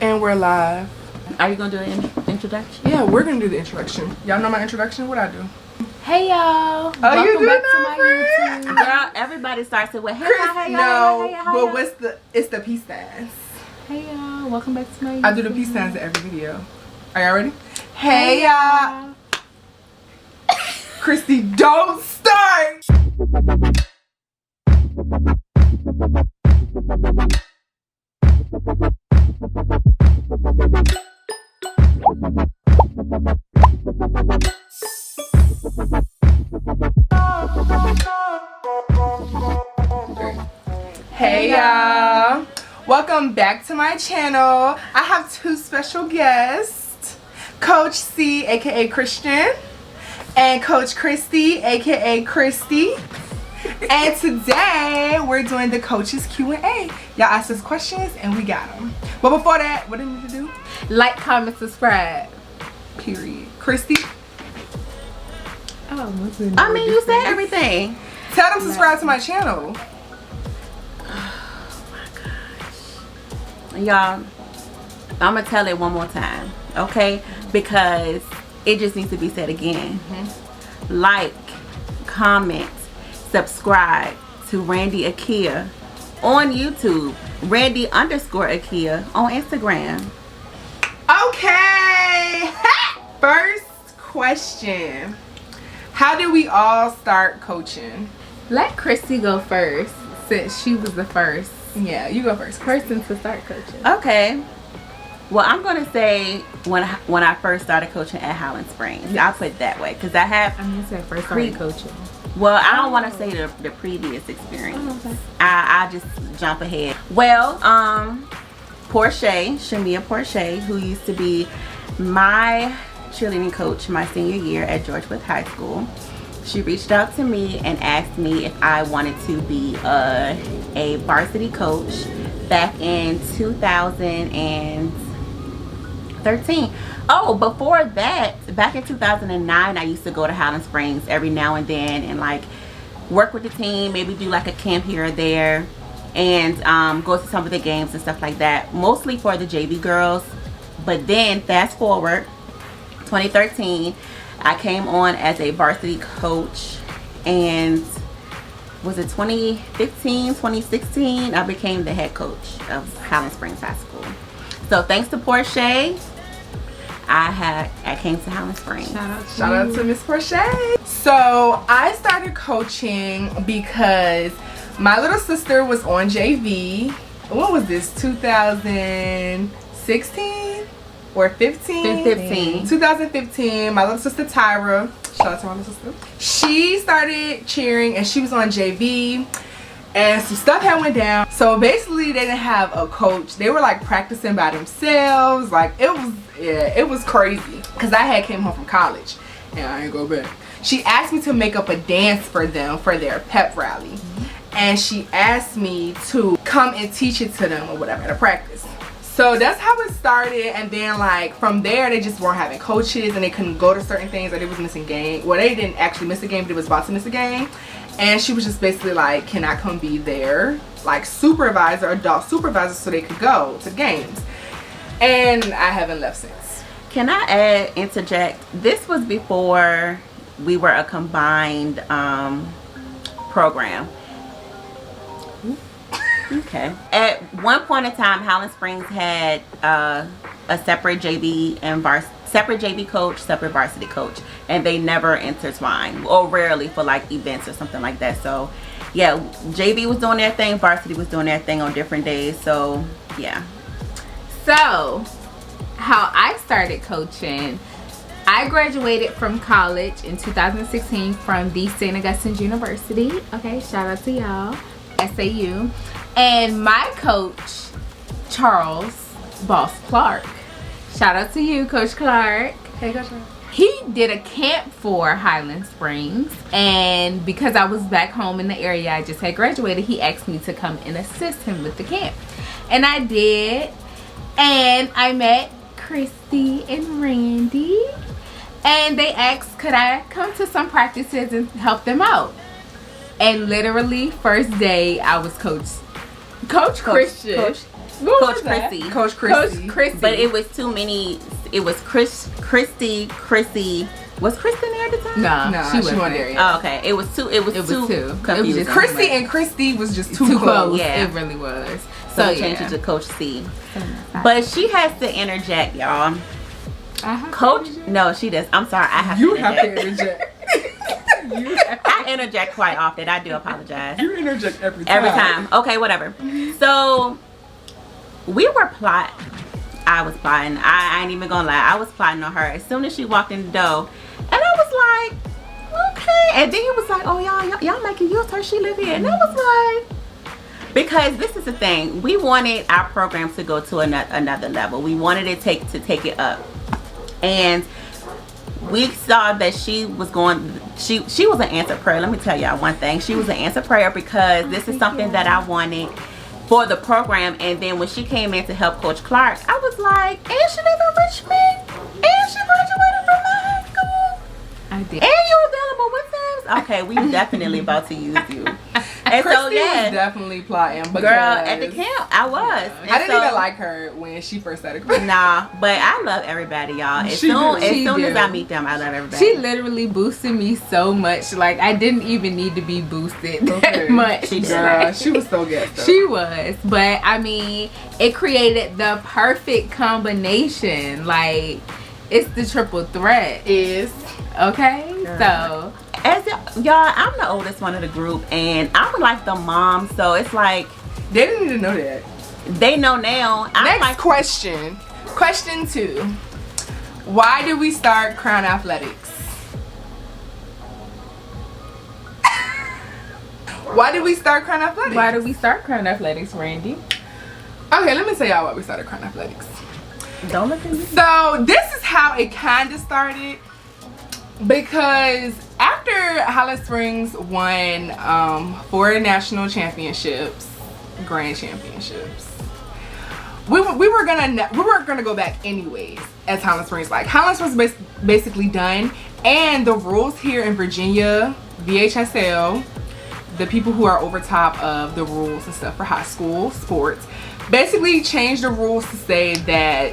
And we're live. Are you gonna do an introduction? Yeah, we're gonna do the introduction. Y'all know my introduction? What I do? Hey y'all! Oh, welcome you do back know, to my friend? YouTube. Girl, everybody starts it with hey y'all, hey y'all, no, hey y'all, hey but y'all. what's the? It's the peace signs. Hey y'all! Welcome back to my YouTube. I do the peace signs in every video. Are y'all ready? Hey y'all! Christy, don't start. Hey y'all, welcome back to my channel. I have two special guests, Coach C aka Christian and Coach Christy aka Christy. And today we're doing the coaches Q&A. Y'all asked us questions and we got them. But before that, what do we need to do? Like, comment, subscribe. Period. Christy, I mean, you said everything. tell them to subscribe to my channel. Y'all, I'm gonna tell it one more time, okay? Because it just needs to be said again. Like, comment, subscribe to Randi Akia on YouTube, Randi_Akia on Instagram. Okay. First question. How did we all start coaching? Let Christy go first, since she was the first Yeah, you go first. person to start coaching. Okay. Well, I'm gonna say when I first started coaching at Highland Springs. I'll put it that way because I have. I'm gonna say first started coaching. Well, I don't want to say the previous experience. Oh, okay. I just jump ahead. Well, Shamia Porche, who used to be my cheerleading coach my senior year at Georgetown High School, she reached out to me and asked me if I wanted to be a varsity coach back in 2013. Oh, before that, back in 2009, I used to go to Highland Springs every now and then and like work with the team, maybe do like a camp here or there, and go to some of the games and stuff like that, mostly for the JV girls. But then fast forward 2013, I came on as a varsity coach, and was it 2015, 2016, I became the head coach of Highland Springs High School. So thanks to Porche, I came to Highland Springs. Shout out to Miss Porche. So I started coaching because my little sister was on JV. What was this? 2016 or 15? 15. 2015. My little sister Tyra. Shout out to my little sister. She started cheering and she was on JV. And some stuff had went down. So basically they didn't have a coach. They were like practicing by themselves. Like it was crazy. Cause I had came home from college and I ain't go back. She asked me to make up a dance for them for their pep rally. And she asked me to come and teach it to them or whatever at a practice. So that's how it started, and then like from there they just weren't having coaches and they couldn't go to certain things, or they was missing game. Well, they didn't actually miss a game, but they was about to miss a game. And she was just basically like, can I come be their like supervisor, adult supervisor, so they could go to games? And I haven't left since. Can I interject? This was before we were a combined program. Okay. At one point in time, Highland Springs had a separate JV and separate JV coach, separate varsity coach, and they never intertwined, or rarely for like events or something like that. So yeah, JV was doing their thing, varsity was doing their thing on different days. So yeah. So, how I started coaching, I graduated from college in 2016 from the St. Augustine's University. Okay, shout out to y'all, SAU. And my coach, Charles Boss Clark, shout out to you, Coach Clark. Hey, Coach. He did a camp for Highland Springs, and because I was back home in the area, I just had graduated, he asked me to come and assist him with the camp. And I did, and I met Christy and Randi, and they asked could I come to some practices and help them out. And literally first day I was coach Coach Christian. Coach Chrissy. Coach Chrissy. Coach Chrissy. But it was too many. It was Chrissy. Was Kristen there at the time? No, she wasn't there yet. Oh, okay. It was too. It was too confusing. Chrissy and Christy was just too close. Yeah, it really was. So we changed it to Coach C. But she has to interject, y'all. Coach, no, she does. I'm sorry. I have to interject. I interject quite often. I do apologize. You interject every time. Every time. Okay, whatever. So we were plotting. I was plotting. I ain't even gonna lie. I was plotting on her as soon as she walked in the door, and I was like, okay. And then he was like, oh y'all making use of her. She live here, and I was like. Because this is the thing, we wanted our program to go to another level. We wanted it to take it up, and we saw that she was going. She was an answered prayer. Let me tell y'all one thing. She was an answered prayer because this is something that I wanted for the program. And then when she came in to help Coach Clark, I was like, and she live in Richmond, and she graduated from my high school. I did. And you available with us? Okay, we definitely about to use you. And Christy so yeah, was definitely plotting. Because girl, at the camp, I was. I didn't even like her when she first started. Nah, but I love everybody, y'all. As soon as I meet them, I love everybody. She literally boosted me so much. Like I didn't even need to be boosted that much. She did. Girl, she was so good though. She was, but I mean, it created the perfect combination. Like it's the triple threat. Is okay. Girl. So. As y'all, I'm the oldest one of the group, and I'm like the mom, so it's like they didn't even know that. They know now. Next question. Question 2. Why did we start Crown Athletics? Why did we start Crown Athletics? Why did we start Crown Athletics, Randy? Okay, let me tell y'all why we started Crown Athletics. Don't look at me. So this is how it kind of started. Because after Highland Springs won 4 national championships, grand championships, we weren't gonna go back anyways. As Highland Springs, like Highland Springs was basically done, and the rules here in Virginia, VHSL, the people who are over top of the rules and stuff for high school sports, basically changed the rules to say that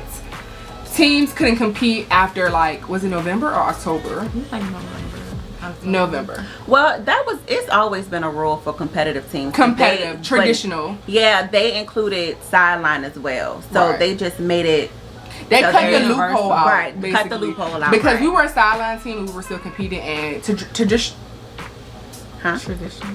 teams couldn't compete after, like, was it November or October? Like November. Well, it's always been a rule for competitive teams. Competitive, traditional. Yeah, they included sideline as well. So Right. they just made it. They so cut the loophole out. Right, cut the basically. loophole out. Because right. we were a sideline team, we were still competing, and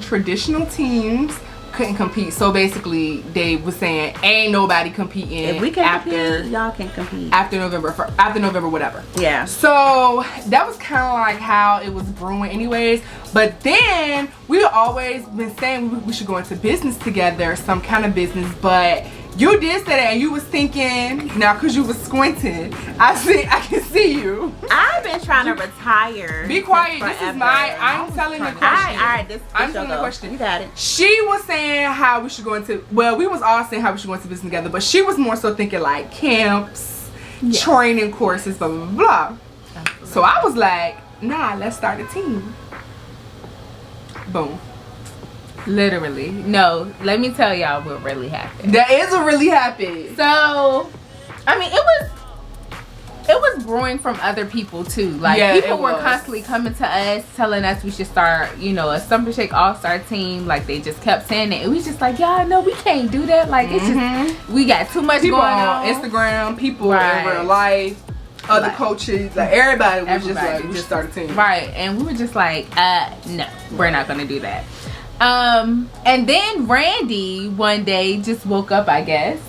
traditional teams couldn't compete. So basically, they was saying, ain't nobody competing If we can after compete, y'all can compete. after November, whatever. Yeah. So that was kind of like how it was brewing anyways. But then we always been saying we should go into business together, some kind of business. But you did say that, and you was thinking, now because you was squinting, I can see you. I've been trying to retire. Be quiet. This forever. is I'm telling the question. All right, this I'm telling the question. You got it. She was saying how we should go into, well, we was all saying how we should go into business together, but she was more so thinking like camps, training courses, blah, blah, blah. So I was like, nah, let's start a team. Boom. literally. No, let me tell y'all what really happened. That is what really happened. So, I mean, it was brewing from other people too. Like, yeah, people were constantly coming to us telling us we should start, you know, a Summer Shake All-Star team. Like, they just kept saying it. And we just like, y'all, no, we can't do that. Like, it's just, we got too much people going on on. Instagram, people in real life, other coaches, like everybody was just like, we just start a team. Right. And we were just like, no, we're not gonna do that. And then Randi one day just woke up, I guess,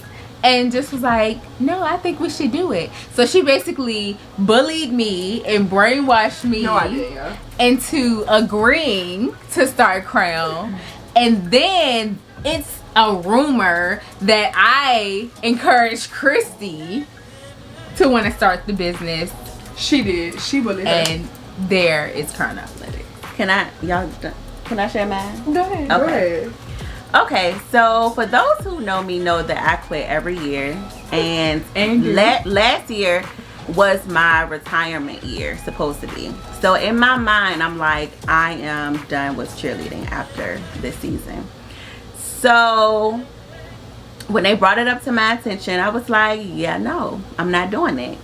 and just was like, no, I think we should do it. So she basically bullied me and brainwashed me into agreeing to start Crown. And then it's a rumor that I encouraged Christy to want to start the business. She did. She bullied her. And there is Crown Athletics. Can I share mine? Go ahead. Okay. Go ahead. Okay, so for those who know me know that I quit every year, and last year was my retirement year, supposed to be. So in my mind, I'm like, I am done with cheerleading after this season. So when they brought it up to my attention, I was like, yeah, no, I'm not doing it.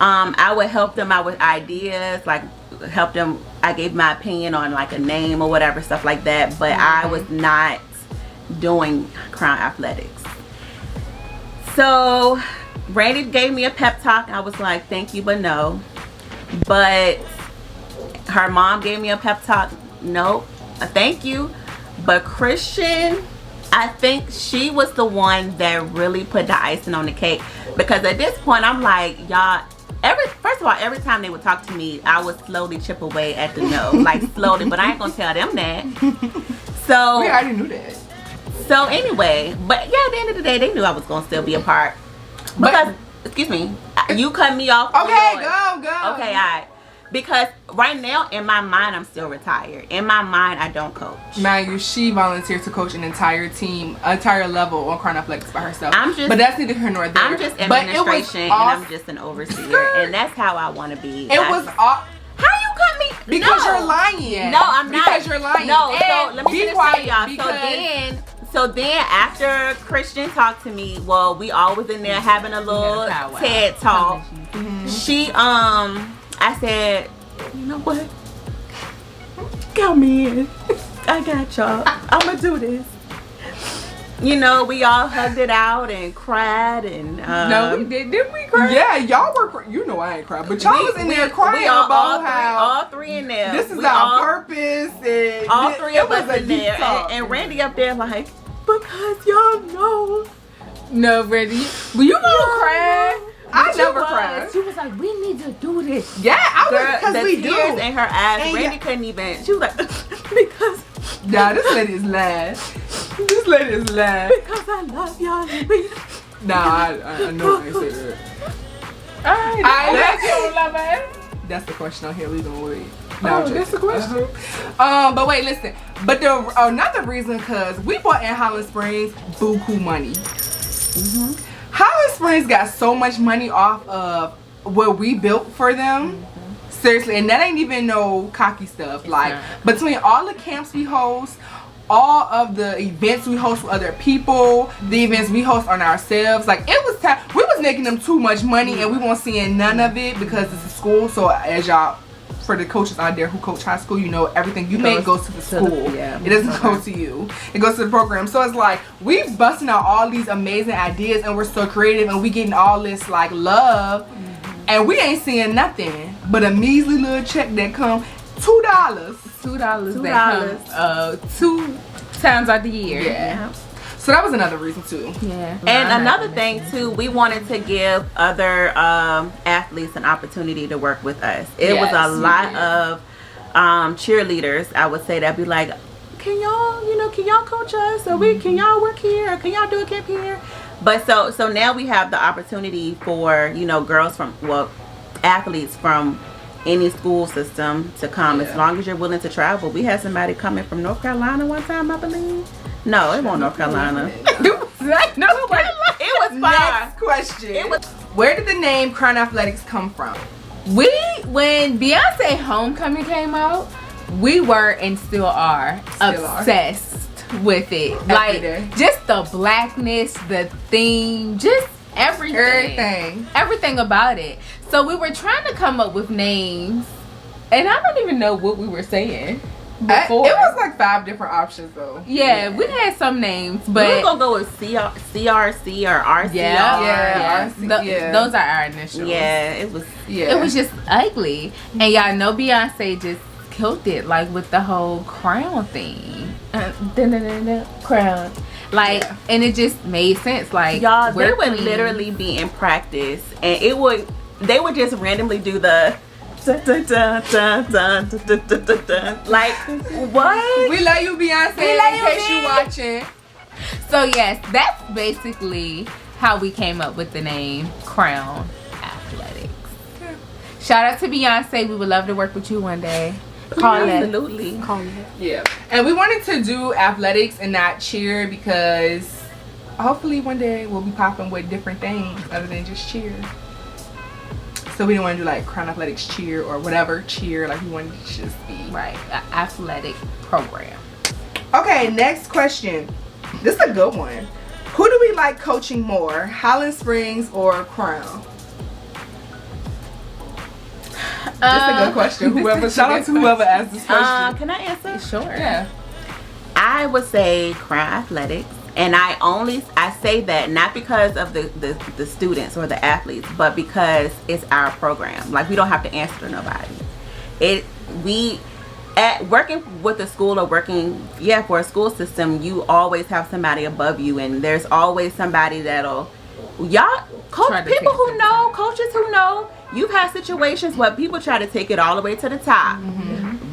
I would help them out with ideas, like help them. I gave my opinion on like a name or whatever, stuff like that. But I was not doing Crown Athletics. So Randi gave me a pep talk. I was like, thank you, but no. But her mom gave me a pep talk. Nope, thank you. But Christian, I think she was the one that really put the icing on the cake, because at this point I'm like, y'all, first of all, every time they would talk to me, I would slowly chip away at the no, like slowly, but I ain't gonna tell them that. So we already knew that. So anyway, but yeah, at the end of the day, they knew I was gonna still be a part. Because, excuse me, you cut me off. Okay, go. Okay, alright. Because right now, in my mind, I'm still retired. In my mind, I don't coach. Mind you, she volunteered to coach an entire team, entire level on Crown Athletics by herself. But that's neither here nor there. I'm just administration, and I'm just an overseer, and that's how I want to be. It was all. How you cut me? Because you're lying. No, I'm not. Because you're lying. No, and so let me be finish quiet, y'all. So then after Christian talked to me, well, we all was in there having a little TED talk. She I said, you know what? Count me in. I got y'all. I'ma do this. You know, we all hugged it out and cried and no, we did. Didn't we cry? Yeah, y'all were. You know I ain't crying, but y'all was in there crying about how all three in there. This is our purpose, and all three of us in there, and Randi up there like, because y'all know. No, Randi, were you gonna cry? I never cried. She was like, we need to do this. Yeah, I was, because we do. Tears in her eyes. And Randi couldn't even. She was like, because. Nah, this lady is lying. This lady is lying. Because I love y'all. Nah, I know I ain't say that. I love her. That's the question on here. We gonna wait. No, that's the question. But wait, listen. But another reason, cause we bought in Highland Springs buku money. Highland Springs got so much money off of what we built for them. Seriously, and that ain't even no cocky stuff. It's like between all the camps we host, all of the events we host with other people, the events we host on ourselves, like it was time. We was making them too much money, and we weren't seeing none of it because it's a school. So as y'all, for the coaches out there who coach high school, you know everything you make goes to the school. It doesn't go to you. It goes to the program. So it's like we busting out all these amazing ideas, and we're so creative, and we getting all this like love, and we ain't seeing nothing but a measly little check that come $2. $2 that comes 2 times out the year. Yeah. So that was another reason too. Yeah. And another thing too, we wanted to give other athletes an opportunity to work with us. It was a lot of cheerleaders, I would say, that be like, can y'all coach us? Or can y'all work here? Or can y'all do a camp here? But so now we have the opportunity for, girls athletes from any school system to come, as long as you're willing to travel. We had somebody coming from North Carolina one time, I believe. No, it wasn't North Carolina. It was far. Next question. Where did the name Crown Athletics come from? When Beyonce Homecoming came out, we were and still are obsessed with it. Like just the blackness, the theme, just everything about it. So we were trying to come up with names, and I don't even know what we were saying before. It was like 5 different options though. Yeah, we had some names, but we're gonna go with CRC or RCR. Yeah. Those are our initials. Yeah, it was just ugly, and y'all know Beyonce just killed it, like with the whole crown thing. Crown. Like, and it just made sense. Like, y'all, they would literally be in practice, and they would just randomly do the like, what? We love you, Beyonce. In case you watching. So yes, that's basically how we came up with the name Crown Athletics. Shout out to Beyonce. We would love to work with you one day. Absolutely. Yeah. And we wanted to do athletics and not cheer, because hopefully one day we'll be popping with different things other than just cheer. So we didn't want to do like Crown Athletics cheer or whatever cheer. Like we wanted to just be an athletic program. Okay, next question. This is a good one. Who do we like coaching more, Highland Springs or Crown? Just a good question. Whoever, shout out to whoever asked this question. Can I answer? Sure. Yeah. I would say Crown Athletics, and I say that not because of the students or the athletes, but because it's our program. Like, we don't have to answer to nobody. Working with a school or working for a school system, you always have somebody above you, and there's always somebody that'll people who know, coaches who know. You've had situations where people try to take it all the way to the top,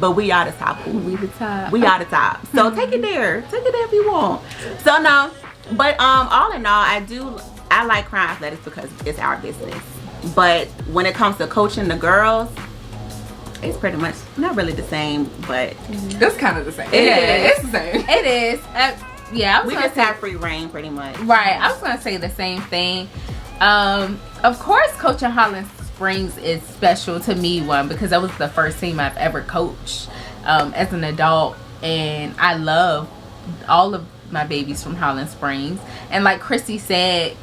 but we are the top. We the top. We are the top. So take it there if you want. So no, but all in all, I like Crown Athletics because it's our business. But when it comes to coaching the girls, it's pretty much not really the same, but it's kind of the same. It's the same. It is. We just have free reign pretty much. Right. I was gonna say the same thing. Of course, coaching Highland Springs is special to me, because that was the first team I've ever coached as an adult, and I love all of my babies from Highland Springs. And like Christy said,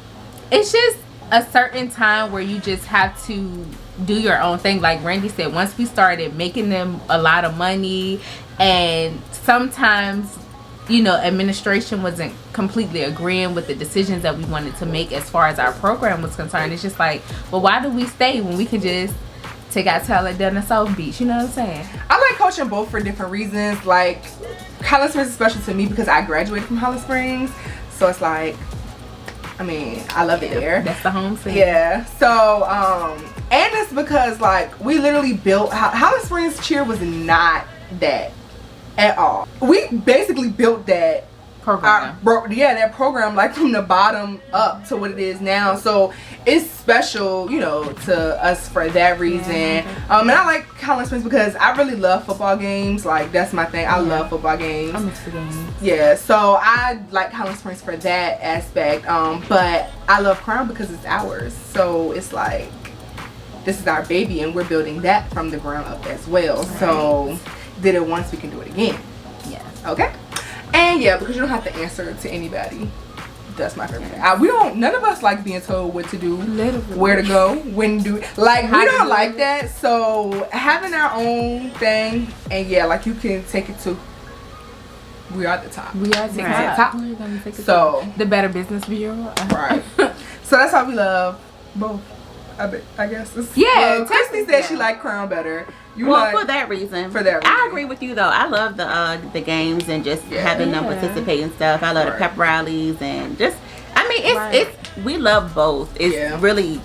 it's just a certain time where you just have to do your own thing. Like Randi said, once we started making them a lot of money, and sometimes administration wasn't completely agreeing with the decisions that we wanted to make as far as our program was concerned. It's just like, well, why do we stay when we can just take our talent down to South Beach? You know what I'm saying? I like coaching both for different reasons. Like, Highland Springs is special to me because I graduated from Highland Springs, so it's like, I love it there. That's the home thing. Yeah. So, and it's because like we literally built Highland Springs cheer was not that at all. We basically built that program. That program like from the bottom up to what it is now. So it's special, to us for that reason. And I like Highland Springs because I really love football games. Like, that's my thing. I love football games. I miss the games. Yeah, so I like Highland Springs for that aspect. But I love Crown because it's ours. So it's like, this is our baby, and we're building that from the ground up as well. Right. So did it once, we can do it again. Yeah. Okay. And because you don't have to answer to anybody. That's my favorite thing. None of us like being told what to do, literally, where to go, when to do it. Like, we don't like that. So having our own thing, and like, you can take it to, we are the top. We are the top. We're gonna take it to the Better Business Bureau. Right. So that's why we love both. I guess. Christy said she liked Crown better. For that reason. I agree with you though. I love the games and just having them participate and stuff. I love the pep rallies and just, it's we love both. It's really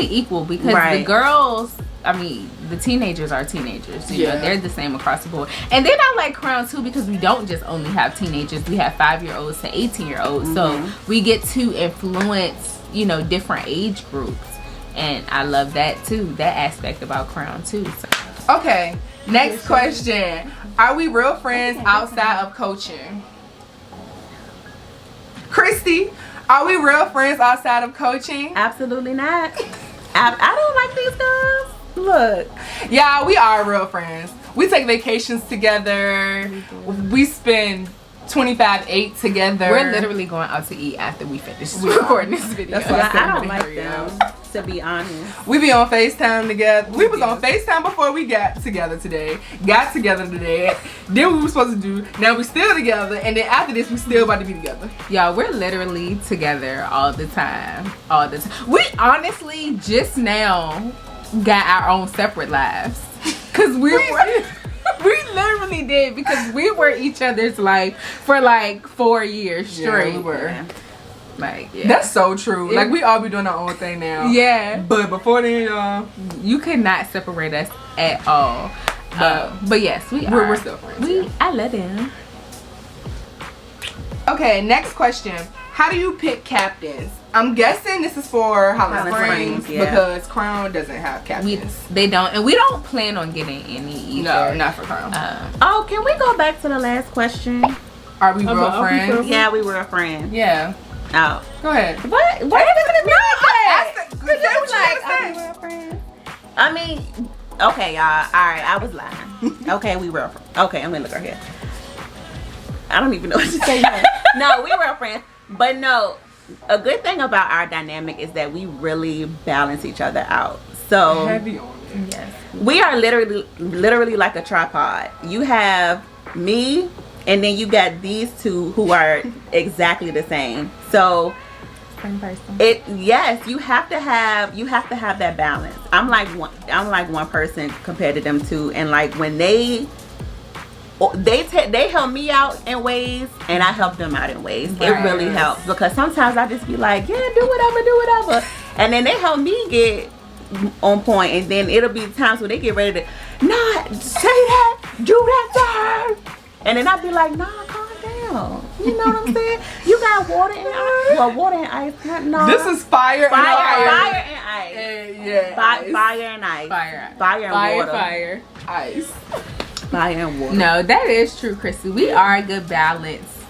equal because the girls, the teenagers are teenagers. You know, they're the same across the board. And then I like Crown too because we don't just only have teenagers. We have 5-year-olds to 18-year-olds. So we get to influence, different age groups. And I love that too, that aspect about Crown too. So. Okay, next question. Are we real friends outside of coaching? Christy, are we real friends outside of coaching? Absolutely not. I don't like these girls. Look. We are real friends. We take vacations together. We spend 25/8 together. We're literally going out to eat after we finish recording this video. That's why I don't like them, to be honest. We be on FaceTime together. We was on FaceTime before we got together today. Then we were supposed to do. Now we still together, and then after this we still about to be together. Y'all, we're literally together all the time. We honestly just now got our own separate lives. Cause we literally did, because we were each other's life for like 4 years straight. Yeah, we were. That's so true. Like, we all be doing our own thing now. Yeah. But before then, y'all, you could not separate us at all. But yes, we're still friends. I love them. Okay, next question. How do you pick captains? I'm guessing this is for Highland Springs because Crown doesn't have captains. They don't, and we don't plan on getting any either. No, not for Crown. Can we go back to the last question? Are we real friends? Yeah, we were a friend. Yeah. Oh. Go ahead. What are you gonna do? Okay, y'all. Alright, I was lying. Okay, we were. Okay, I'm gonna look right here. I don't even know what to say. No, we were friends. But no, a good thing about our dynamic is that we really balance each other out. So Heavy on it. Yes. we are literally like a tripod. You have me, and then you got these two who are exactly the same. So Same person. yes, you have to have that balance. I'm like one person compared to them two, and like when they help me out in ways, and I help them out in ways. It Right. really helps, because sometimes I just be like, yeah, do whatever, and then they help me get on point, and then it'll be times when they get ready to not say that, do that to her, and then I'll be like, nah, calm down. You know what I'm saying? You got water and ice. Well, water and ice. No. This is fire and ice. Fire and ice. Yeah. Fire and ice. Fire. And water. Fire. Ice. Fire and water. No, that is true, Chrissy. We are a good balance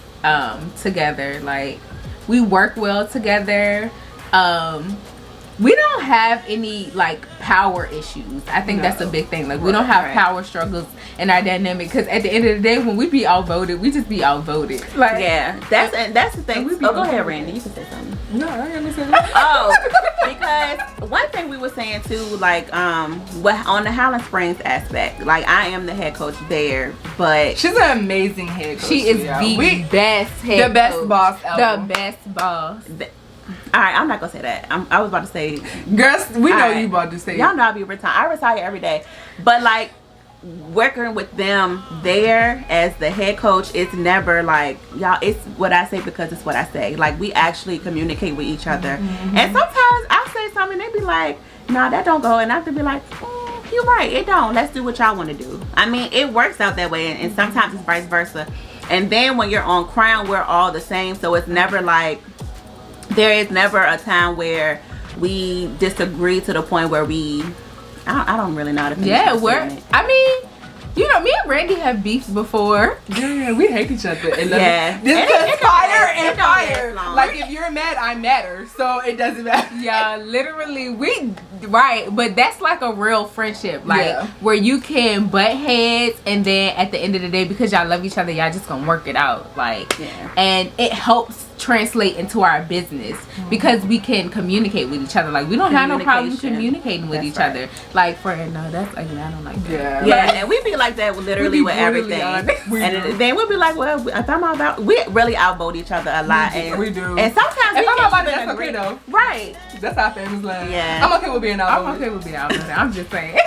together. Like, we work well together. We don't have any like power issues. I think that's a big thing. Like, we don't have power struggles in our dynamic, because at the end of the day, when we be outvoted, we just be outvoted. Like, Yeah, that's the thing. we be Oh, go ahead, okay. Randy. You can say something. No, I ain't gonna say that. Oh, because one thing we were saying too, like on the Highland Springs aspect, like I am the head coach there, but She's an amazing head coach. she is y'all. the best head the best coach. boss ever. The best boss. all right, I'm not gonna say that. I was about to say, Girls, we know Alright. you about to say. y'all know I be retired. I retire every day, but like working with them there as the head coach, it's never like, y'all, it's what I say because it's what I say. Like, we actually communicate with each other, and sometimes I'll say something, they be like, nah, that don't go, and I have to be like, you're right, it don't. Let's do what y'all want to do. I mean, it works out that way, and sometimes it's vice versa. And then when you're on Crown, we're all the same, so it's never like, there is never a time where we disagree to the point where I don't really know how to finish Yeah, my we're. statement. I mean, you know, me and Randy have beefed before. Yeah, we hate each other. And Yeah. This And is it don't fire last- and it don't last fire. long. Like, if you're mad, I'm madder. So it doesn't matter. Yeah, literally, right, but that's like a real friendship, like Yeah. where you can butt heads, and then at the end of the day, because y'all love each other, y'all just gonna work it out, like, Yeah. and it helps translate into our business because we can communicate with each other. Like, we don't have no problem Communication. communicating with That's each right. other. Like, for no, that's like, I don't like that. Yeah. Yeah, and we be like that literally We be with brutally everything. honest. We And do. then we'll be like, well, if I'm all about, we really outvote each other a lot. And, We do. And sometimes If we I'm can't about it, even that's agree. okay though. Right. That's our famous line. Yeah. I'm okay with being I'm outvoted. okay with being out there. I'm just saying.